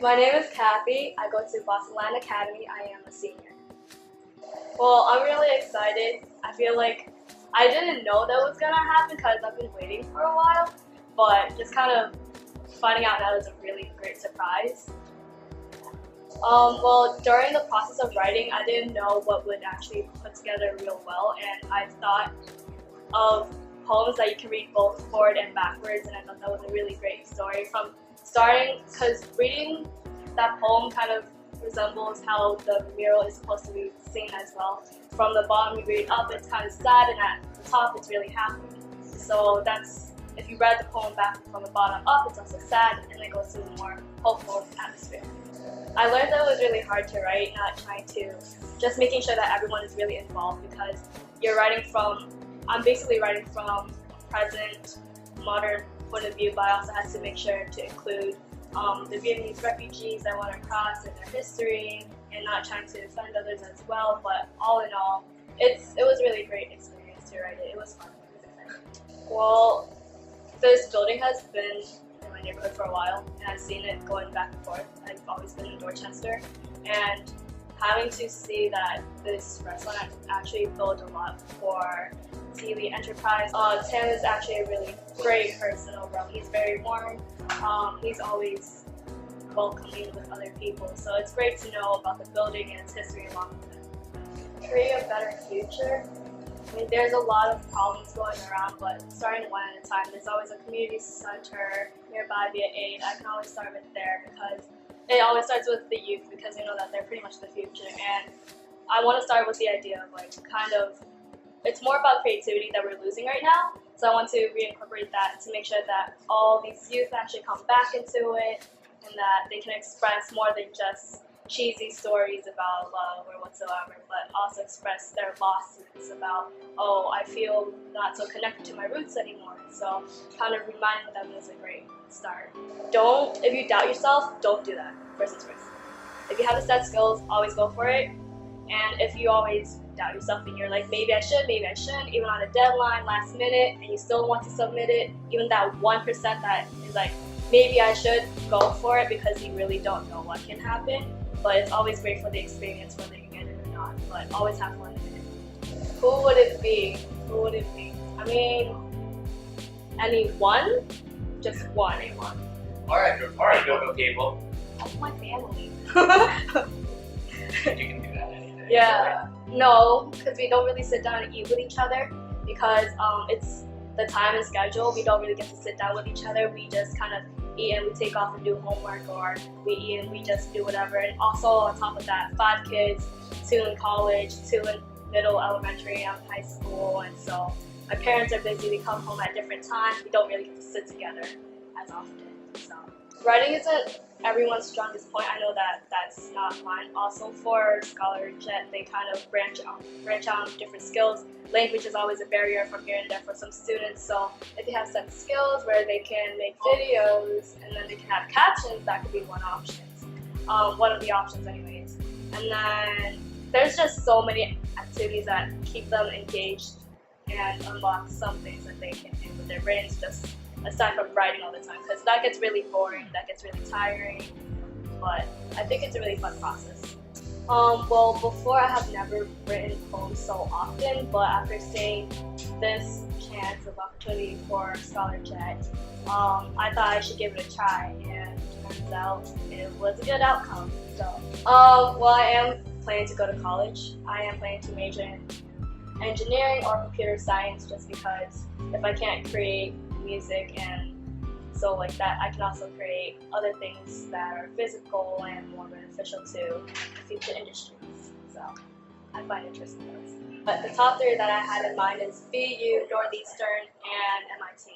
My name is Kathy. I go to Boston Land Academy. I am a senior. Well, I'm really excited. I feel like I didn't know that was gonna happen because I've been waiting for a while, but just kind of finding out that was a really great surprise. Well, during the process of writing, I didn't know what would actually put together real well, and I thought of poems that you can read both forward and backwards, and I thought that was a really great story from starting, because reading that poem kind of resembles how the mural is supposed to be seen as well. From the bottom you read up, it's kind of sad, and at the top it's really happy. So that's, if you read the poem back from the bottom up, it's also sad, and it goes to a more hopeful atmosphere. I learned that it was really hard to write, not trying to, just making sure that everyone is really involved, because you're writing from, I'm basically writing from present, modern point of view, but I also had to make sure to include the Vietnamese refugees I want to cross and their history, and not trying to offend others as well. But all in all, it was a really great experience to write it. It was fun. Well, this building has been in my neighborhood for a while, and I've seen it going back and forth. I've always been in Dorchester, and having to see that this restaurant actually built a lot for TV Enterprise. Tim is actually a really great person overall. He's very warm. He's always welcoming with other people. So it's great to know about the building and its history along with it. Create a better future. I mean, there's a lot of problems going around, but starting one at a time. There's always a community center nearby via aid. I can always start with there, because it always starts with the youth, because they know that they're pretty much the future. And I want to start with the idea of it's more about creativity that we're losing right now. So I want to reincorporate that to make sure that all these youth actually come back into it, and that they can express more than just cheesy stories about love or whatsoever, but also express their losses about, oh, I feel not so connected to my roots anymore. So kind of reminding them is a great start. If you doubt yourself, don't do that, first things first. If you have the set skills, always go for it. And if you always doubt yourself and you're like, maybe I should, maybe I shouldn't, even on a deadline, last minute, and you still want to submit it, even that 1% that is like, maybe I should, go for it, because you really don't know what can happen. But it's always great for the experience, whether you get it or not. But always have fun in it. Who would it be? Who would it be? I mean, anyone? Just one. Anyone. Alright, go people. That's my family. You can do that any day. Yeah. No, because we don't really sit down and eat with each other, because it's the time and schedule. We don't really get to sit down with each other. We just kind of eat and we take off and do homework, or we eat and we just do whatever. And also on top of that, 5 kids, 2 in college, 2 in middle elementary, I'm in high school, and so my parents are busy. We come home at different times. We don't really get to sit together as often. So writing isn't everyone's strongest point. I know that that's not mine. Also for ScholarJet, they kind of branch out on different skills. Language is always a barrier from here and there for some students, so if they have set skills where they can make videos and then they can have captions, that could be one option. One of the options anyways. And then there's just so many activities that keep them engaged and unlock some things that they can do with their brains, just aside from writing all the time, because that gets really boring, that gets really tiring, but I think it's a really fun process. Well, before I have never written poems so often, but after seeing this chance of opportunity for ScholarJet, I thought I should give it a try, and turns out it was a good outcome. So, well, I am planning to go to college. I am planning to major in engineering or computer science, just because if I can't create music and so like that, I can also create other things that are physical and more beneficial to future industries. So I find interest in those. But the top 3 that I had in mind is BU, Northeastern, and MIT.